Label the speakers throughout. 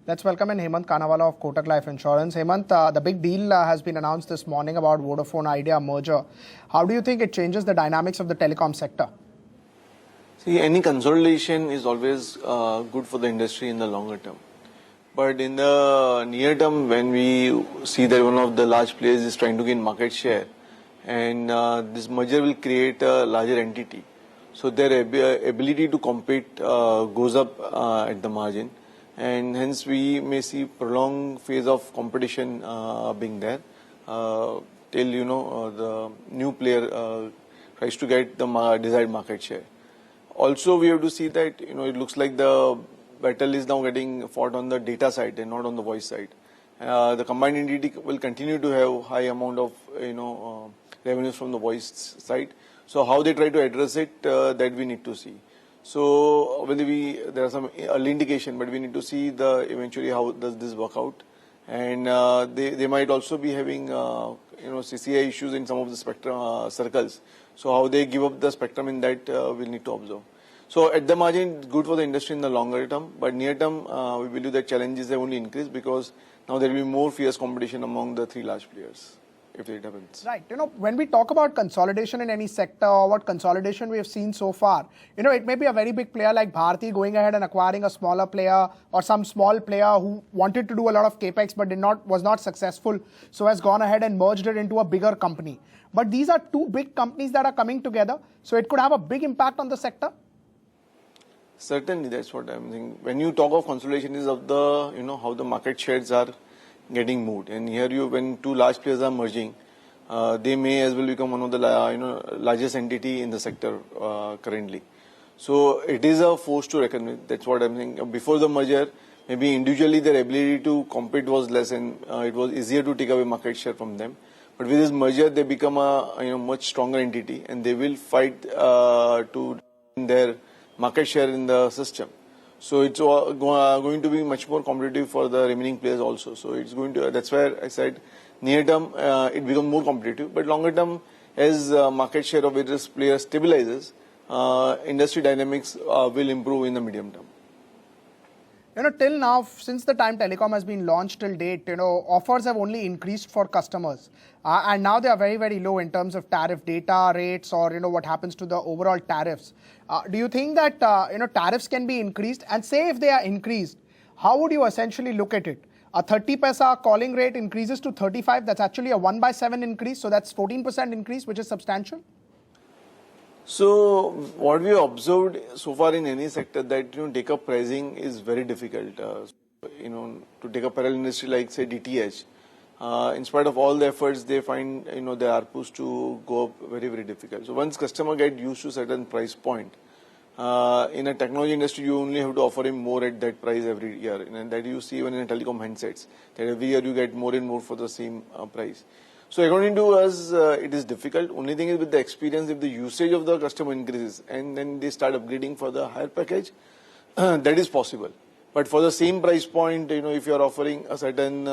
Speaker 1: Let's welcome in Hemant Kanawala of Kotak Life Insurance. Hemant, the big deal has been announced this morning about Vodafone Idea merger. How do you think it changes the dynamics of the telecom sector?
Speaker 2: See, any consolidation is always good for the industry in the longer term. But in the near term, when we see that one of the large players is trying to gain market share, and this merger will create a larger entity, so their ability to compete goes up at the margin, and hence we may see prolonged phase of competition being there till the new player tries to get the desired market share. Also, we have to see that it looks like the battle is now getting fought on the data side and not on the voice side. The combined entity will continue to have high amount of revenues from the voice side. So how they try to address it, that we need to see. So whether there are some early indication, but we need to see eventually how does this work out. And they might also be having CCI issues in some of the spectrum circles. So how they give up the spectrum in that we'll need to observe. So at the margin, good for the industry in the longer term, but near term, we believe that challenges have only increased because now there will be more fierce competition among the three large players, if it happens.
Speaker 1: Right. When we talk about consolidation in any sector or what consolidation we have seen so far, it may be a very big player like Bharti going ahead and acquiring a smaller player or some small player who wanted to do a lot of capex but was not successful, so has gone ahead and merged it into a bigger company. But these are two big companies that are coming together, so it could have a big impact on the sector.
Speaker 2: Certainly, that's what I'm thinking. When you talk of consolidation, is of the how the market shares are getting moved, and here when two large players are merging, they may as well become one of the largest entity in the sector currently. So it is a force to reckon with. That's what I'm thinking. Before the merger, maybe individually their ability to compete was less, and it was easier to take away market share from them. But with this merger, they become a much stronger entity, and they will fight to their market share in the system. So it's going to be much more competitive for the remaining players also. So it's going to. That's where I said near term it becomes more competitive, but longer term, as market share of various players stabilizes, industry dynamics will improve in the medium term.
Speaker 1: Till now, since the time Telecom has been launched till date, offers have only increased for customers. And now they are very, very low in terms of tariff data rates or, what happens to the overall tariffs. Do you think that, tariffs can be increased? And say if they are increased, how would you essentially look at it? A 30 paisa calling rate increases to 35. That's actually a 1/7 increase. So that's 14% increase, which is substantial.
Speaker 2: So what we observed so far in any sector that take up pricing is very difficult. To take up parallel industry like say DTH, in spite of all the efforts, they find the ARPUs to go up very, very difficult. So once customer get used to certain price point, in a technology industry you only have to offer him more at that price every year, and that you see even in a telecom handsets that every year you get more and more for the same price. So according to us, it is difficult. Only thing is with the experience, if the usage of the customer increases and then they start upgrading for the higher package, that is possible. But for the same price point, if you are offering a certain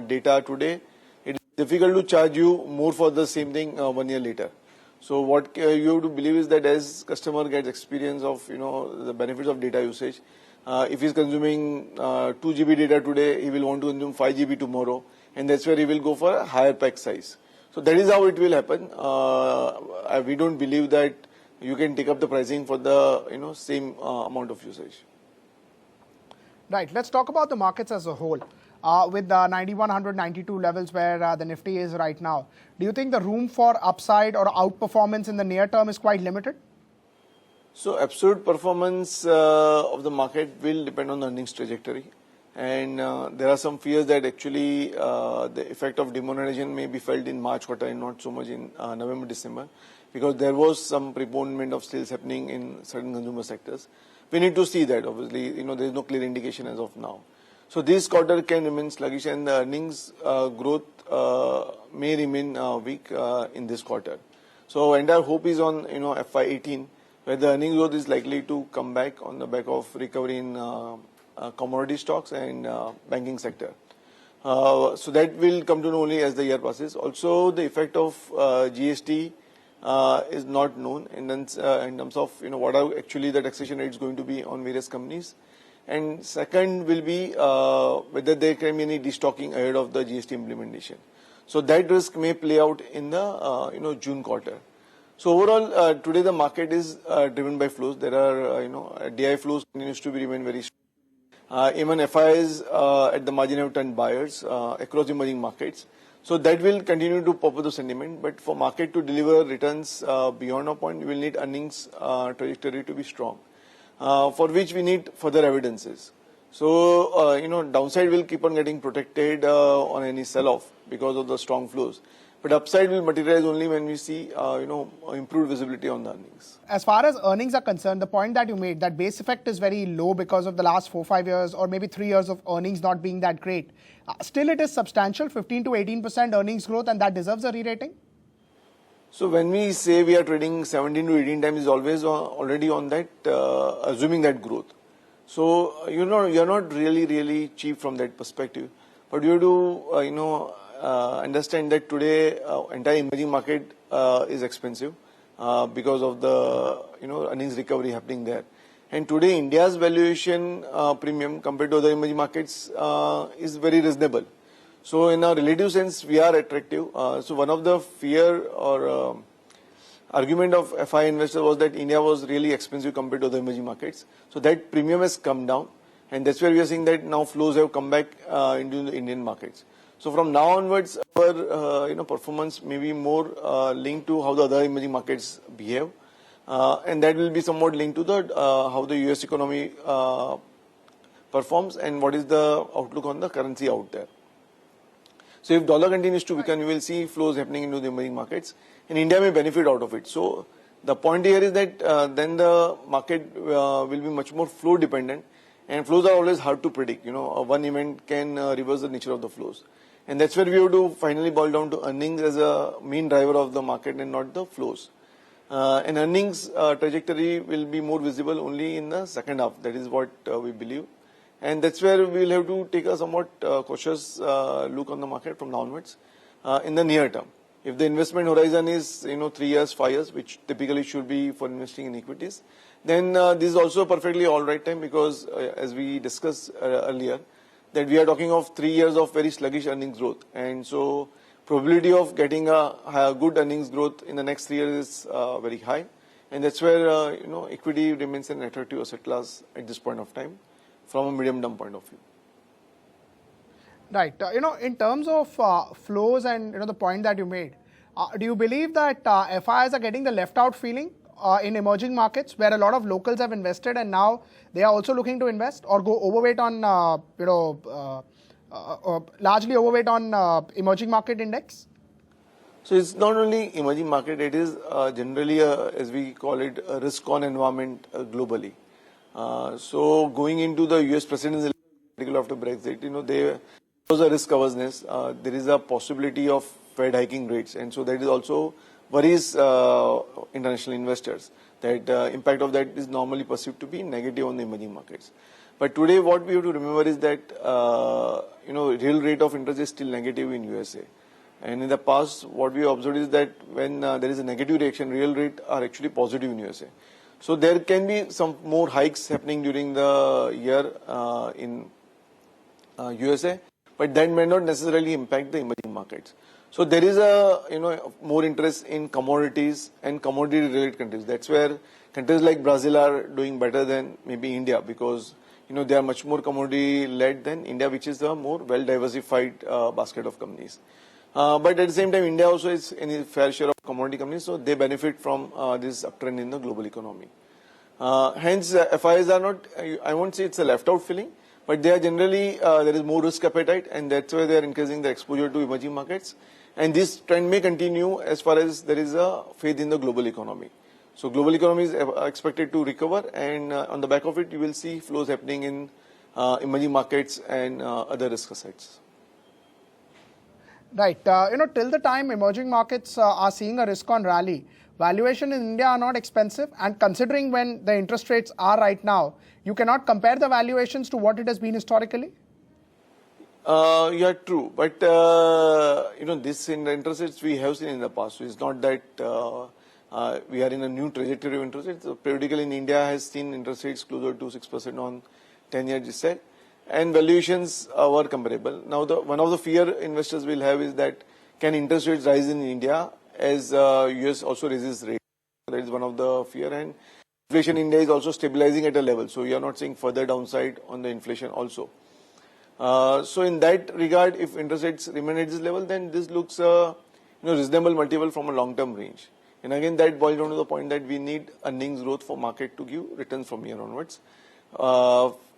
Speaker 2: data today, it is difficult to charge you more for the same thing 1 year later. So what you have to believe is that as customer gets experience of the benefits of data usage, if he is consuming 2 GB data today, he will want to consume 5 GB tomorrow. And that's where he will go for a higher pack size. So that is how it will happen. We don't believe that you can take up the pricing for the same amount of usage.
Speaker 1: Right. Let's talk about the markets as a whole. With the 9192 levels where the Nifty is right now, do you think the room for upside or outperformance in the near term is quite limited?
Speaker 2: So absolute performance of the market will depend on the earnings trajectory. And there are some fears that actually the effect of demonetization may be felt in March quarter and not so much in November, December, because there was some preponement of sales happening in certain consumer sectors. We need to see that. Obviously, there is no clear indication as of now. So this quarter can remain sluggish, and the earnings growth may remain weak in this quarter. So entire hope is on FY18, where the earnings growth is likely to come back on the back of recovery in commodity stocks and banking sector. So that will come to know only as the year passes. Also, the effect of GST is not known in terms of what are actually the taxation rates going to be on various companies. and second will be whether there can be any destocking ahead of the GST implementation. So that risk may play out in the June quarter. So overall, today the market is driven by flows. There are DI flows continues to remain very strong. Even FIs at the margin have turned buyers across emerging markets. So that will continue to pop up the sentiment. But for market to deliver returns beyond a point, you will need earnings trajectory to be strong, for which we need further evidences. So, downside will keep on getting protected on any sell-off because of the strong flows. But upside will materialize only when we see, improved visibility on the earnings.
Speaker 1: As far as earnings are concerned, the point that you made, that base effect is very low because of the last 4-5 years or maybe 3 years of earnings not being that great. Still, it is substantial, 15 to 18% earnings growth, and that deserves a re-rating?
Speaker 2: So when we say we are trading 17 to 18 times, is always already on that, assuming that growth. So, you're not really cheap from that perspective. But you have to, understand that today entire emerging market is expensive because of the earnings recovery happening there. And today India's valuation premium compared to other emerging markets is very reasonable. So in a relative sense, we are attractive. So one of the fear or argument of FI investors was that India was really expensive compared to other emerging markets. So that premium has come down, and that's where we are seeing that now flows have come back into the Indian markets. So from now onwards, our performance may be more linked to how the other emerging markets behave, and that will be somewhat linked to the how the US economy performs and what is the outlook on the currency out there. So if dollar continues to weaken, you will see flows happening into the emerging markets, and India may benefit out of it. So the point here is that then the market will be much more flow dependent, and flows are always hard to predict. One event can reverse the nature of the flows. And that's where we have to finally boil down to earnings as a main driver of the market and not the flows. And earnings trajectory will be more visible only in the second half. That is what we believe. And that's where we will have to take a somewhat cautious look on the market from now onwards in the near term. If the investment horizon is 3 years, 5 years, which typically should be for investing in equities, then this is also a perfectly all right time, because as we discussed earlier, that we are talking of 3 years of very sluggish earnings growth, and so probability of getting a good earnings growth in the next 3 years is very high, and that's where equity remains an attractive asset class at this point of time from a medium term point of view.
Speaker 1: Right. In terms of flows and the point that you made, do you believe that FIs are getting the left out feeling in emerging markets where a lot of locals have invested and now they are also looking to invest, or go overweight on largely overweight on emerging market index?
Speaker 2: So it's not only emerging market, it is generally as we call it, a risk on environment globally. So going into the US presidency, particularly after Brexit, there was a risk awareness. There is a possibility of Fed hiking rates, and so that is also worries international investors, that impact of that is normally perceived to be negative on the emerging markets. But today what we have to remember is that real rate of interest is still negative in USA. And in the past, what we observed is that when there is a negative reaction, real rate are actually positive in USA. So there can be some more hikes happening during the year in USA, but that may not necessarily impact the emerging markets. So there is a more interest in commodities and commodity-related countries. That's where countries like Brazil are doing better than maybe India, because they are much more commodity-led than India, which is a more well-diversified basket of companies. But at the same time, India also is in a fair share of commodity companies, so they benefit from this uptrend in the global economy. Hence, FIs are not, I won't say it's a left-out feeling, but they are generally, there is more risk appetite, and that's why they are increasing their exposure to emerging markets. And this trend may continue as far as there is a faith in the global economy. So global economy is expected to recover, and on the back of it, you will see flows happening in emerging markets and other risk assets.
Speaker 1: Right. Till the time emerging markets are seeing a risk-on rally, valuation in India are not expensive, and considering when the interest rates are right now, you cannot compare the valuations to what it has been historically?
Speaker 2: Yeah, true. But, this in the interest rates we have seen in the past. So it's not that we are in a new trajectory of interest rates. So periodically in India has seen interest rates closer to 6% on 10-year G-Sec, and valuations were comparable. Now, one of the fear investors will have is that can interest rates rise in India as US also raises rates? That is one of the fear, and inflation in India is also stabilizing at a level. So we are not seeing further downside on the inflation also. So in that regard, if interest rates remain at this level, then this looks reasonable multiple from a long-term range. And again, that boils down to the point that we need earnings growth for market to give returns from here onwards.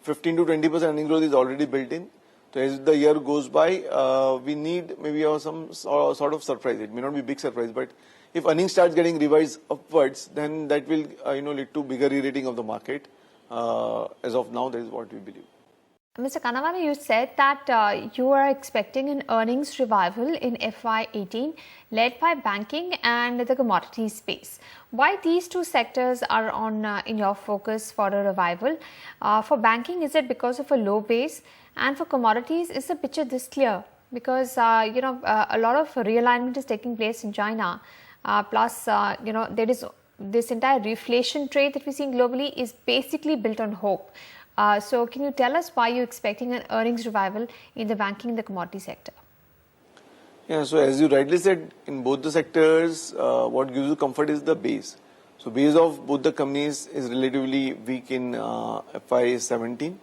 Speaker 2: 15 to 20% earnings growth is already built in. So as the year goes by, we need maybe some sort of surprise. It may not be big surprise, but if earnings starts getting revised upwards, then that will lead to bigger re-rating of the market. As of now, that is what we believe.
Speaker 3: Mr. Kanawala, you said that you are expecting an earnings revival in FY18 led by banking and the commodities space. Why these two sectors are in your focus for a revival? For banking, is it because of a low base? And for commodities, is the picture this clear? Because a lot of realignment is taking place in China. Plus, there is this entire reflation trade that we're seeing globally is basically built on hope. So can you tell us why you're expecting an earnings revival in the banking and the commodity sector?
Speaker 2: Yeah, so as you rightly said, in both the sectors, what gives you comfort is the base. So base of both the companies is relatively weak in FY17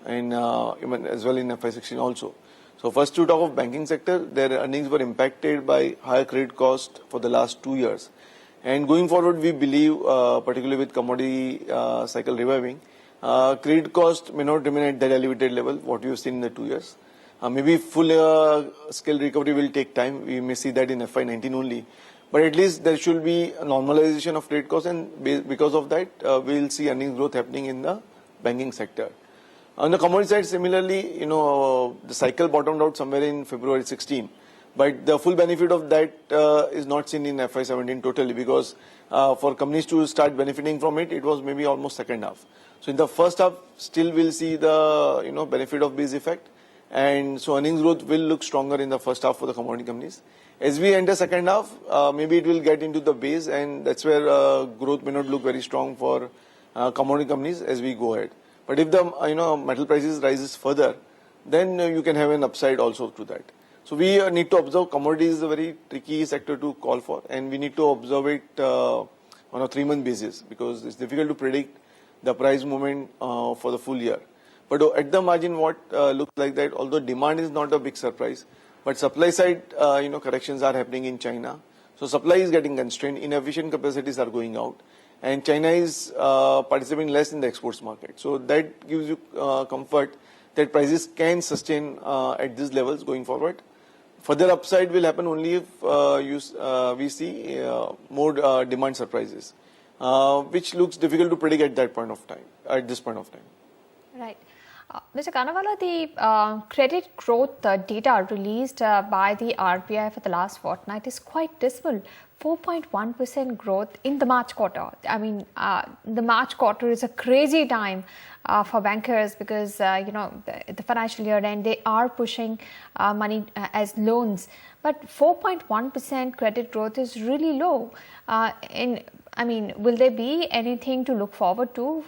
Speaker 2: and even as well in FY16 also. So first to talk of banking sector, their earnings were impacted by higher credit cost for the last 2 years. And going forward, we believe, particularly with commodity cycle reviving, credit cost may not remain at that elevated level, what we have seen in the 2 years. Maybe full scale recovery will take time. We may see that in FY19 only. But at least there should be a normalization of credit cost, and because of that, we will see earnings growth happening in the banking sector. On the commodity side, similarly, the cycle bottomed out somewhere in February 16. But the full benefit of that is not seen in FY17 totally, because for companies to start benefiting from it, it was maybe almost second half. So in the first half, still we'll see the benefit of base effect, and so earnings growth will look stronger in the first half for the commodity companies. As we enter second half, maybe it will get into the base, and that's where growth may not look very strong for commodity companies as we go ahead. But if the metal prices rises further, then you can have an upside also to that. So we need to observe. Commodities is a very tricky sector to call for, and we need to observe it on a 3-month basis, because it's difficult to predict the price movement for the full year. But at the margin, what looks like that, although demand is not a big surprise, but supply side corrections are happening in China. So supply is getting constrained, inefficient capacities are going out, and China is participating less in the exports market. So that gives you comfort that prices can sustain at these levels going forward. Further upside will happen only if we see more demand surprises, which looks difficult to predict at that point of time. At this point of time,
Speaker 3: right. Mr. Kanawala, the credit growth data released by the RBI for the last fortnight is quite dismal. 4.1% growth in the March quarter. I mean, the March quarter is a crazy time for bankers, because the financial year end, they are pushing money as loans. But 4.1% credit growth is really low. Will there be anything to look forward to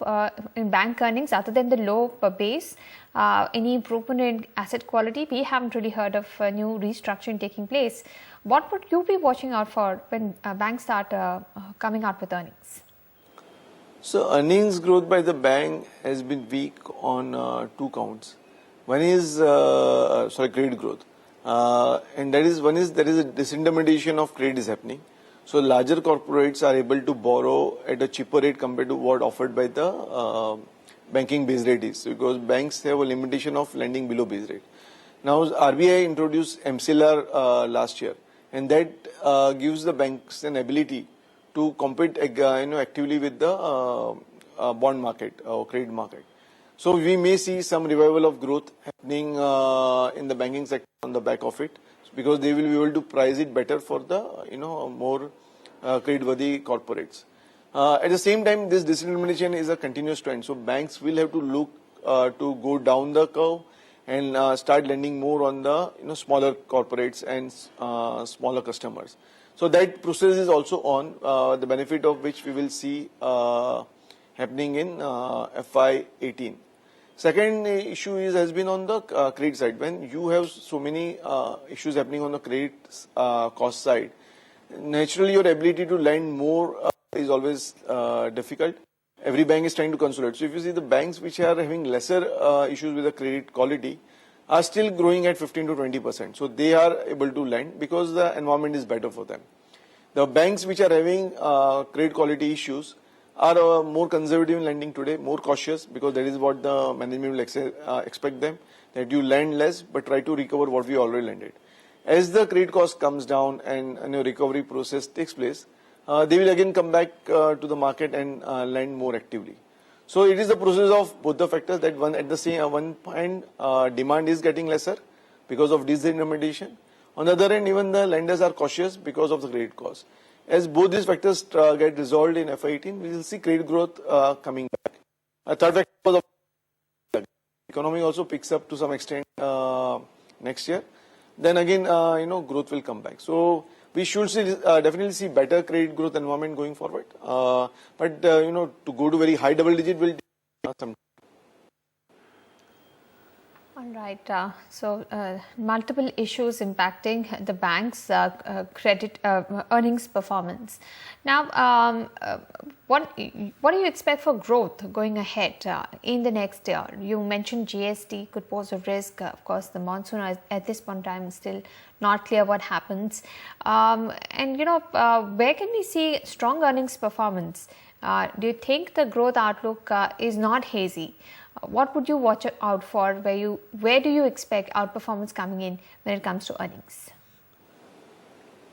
Speaker 3: in bank earnings other than the low base? Any improvement in asset quality? We haven't really heard of new restructuring taking place. What would you be watching out for when banks start coming out with earnings?
Speaker 2: So earnings growth by the bank has been weak on 2 counts. One is credit growth, and there is a disintermediation of credit is happening. So larger corporates are able to borrow at a cheaper rate compared to what offered by the banking base rate is, because banks have a limitation of lending below base rate. Now RBI introduced MCLR last year, and that gives the banks an ability to compete actively with the bond market or credit market. So we may see some revival of growth happening in the banking sector on the back of it, because they will be able to price it better for the more credit-worthy corporates. At the same time, this disintermediation is a continuous trend. So banks will have to look to go down the curve and start lending more on the smaller corporates and smaller customers. So that process is also on, the benefit of which we will see happening in FY18. Second issue has been on the credit side. When you have so many issues happening on the credit cost side, naturally your ability to lend more is always difficult. Every bank is trying to consolidate. So if you see the banks which are having lesser issues with the credit quality are still growing at 15 to 20%. So they are able to lend because the environment is better for them. The banks which are having credit quality issues are more conservative in lending today, more cautious, because that is what the management will expect them, that you lend less but try to recover what we already lended. As the credit cost comes down and a recovery process takes place, they will again come back to the market and lend more actively. So it is a process of both the factors, that at the same one point demand is getting lesser because of disintermediation. On the other hand, even the lenders are cautious because of the credit cost. As both these factors get resolved in FY18, we will see credit growth coming back. A third factor was of the economy also picks up to some extent next year. Then again, growth will come back. So we should definitely see better credit growth environment going forward. But to go to very high double digit will take some time.
Speaker 3: All right. So multiple issues impacting the bank's credit earnings performance. Now, what do you expect for growth going ahead in the next year? You mentioned GST could pose a risk. Of course, the monsoon at this point in time is still not clear what happens. And where can we see strong earnings performance? Do you think the growth outlook is not hazy? What would you watch out for? Where do you expect outperformance coming in when it comes to earnings?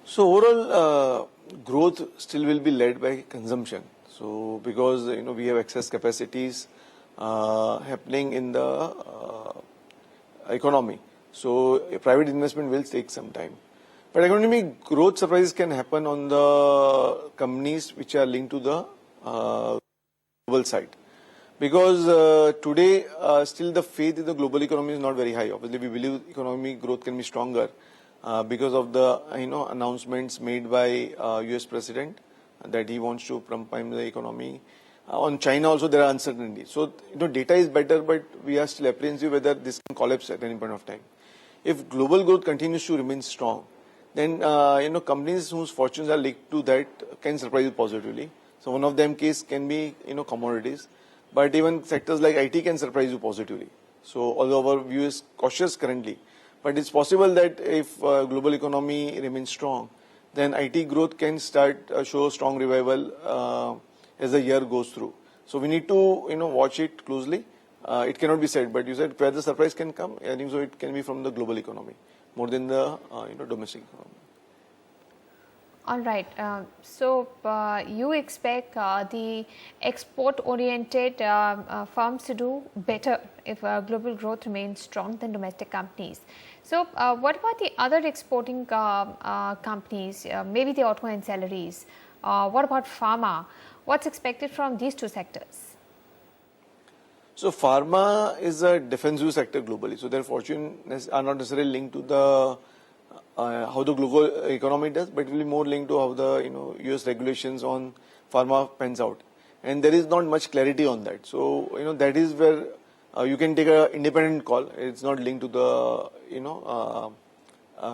Speaker 2: So overall, growth still will be led by consumption. So because we have excess capacities happening in the economy, so private investment will take some time. But economic growth surprises can happen on the companies which are linked to the global side. Because today, still the faith in the global economy is not very high. Obviously, we believe economic growth can be stronger because of the announcements made by US President that he wants to prime the economy. On China also there are uncertainties. So data is better, but we are still apprehensive whether this can collapse at any point of time. If global growth continues to remain strong, then companies whose fortunes are linked to that can surprise you positively. So one of them case can be commodities. But even sectors like IT can surprise you positively. So although our view is cautious currently, but it's possible that if global economy remains strong, then IT growth can start show strong revival as the year goes through. So we need to watch it closely. It cannot be said, but you said where the surprise can come. I think so it can be from the global economy more than the domestic economy.
Speaker 3: All right. So you expect the export-oriented firms to do better if global growth remains strong than domestic companies. So what about the other exporting companies, maybe the auto ancillaries? What about pharma? What's expected from these two sectors?
Speaker 2: So pharma is a defensive sector globally. So their fortunes are not necessarily linked to the how the global economy does, but it will be more linked to how the US regulations on pharma pans out, and there is not much clarity on that. So that is where you can take an independent call. It's not linked to the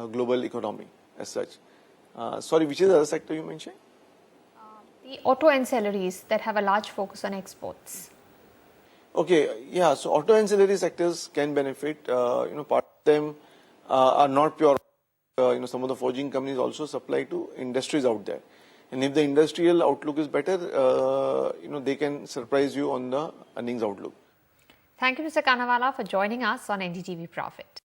Speaker 2: global economy as such. Sorry, which is the other sector you mentioned?
Speaker 3: The auto ancillaries that have a large focus on exports.
Speaker 2: Okay, yeah. So auto ancillary sectors can benefit. Part of them are not pure. Some of the forging companies also supply to industries out there, and if the industrial outlook is better, they can surprise you on the earnings outlook.
Speaker 3: Thank you, Mr. Kanawala, for joining us on NDTV Profit.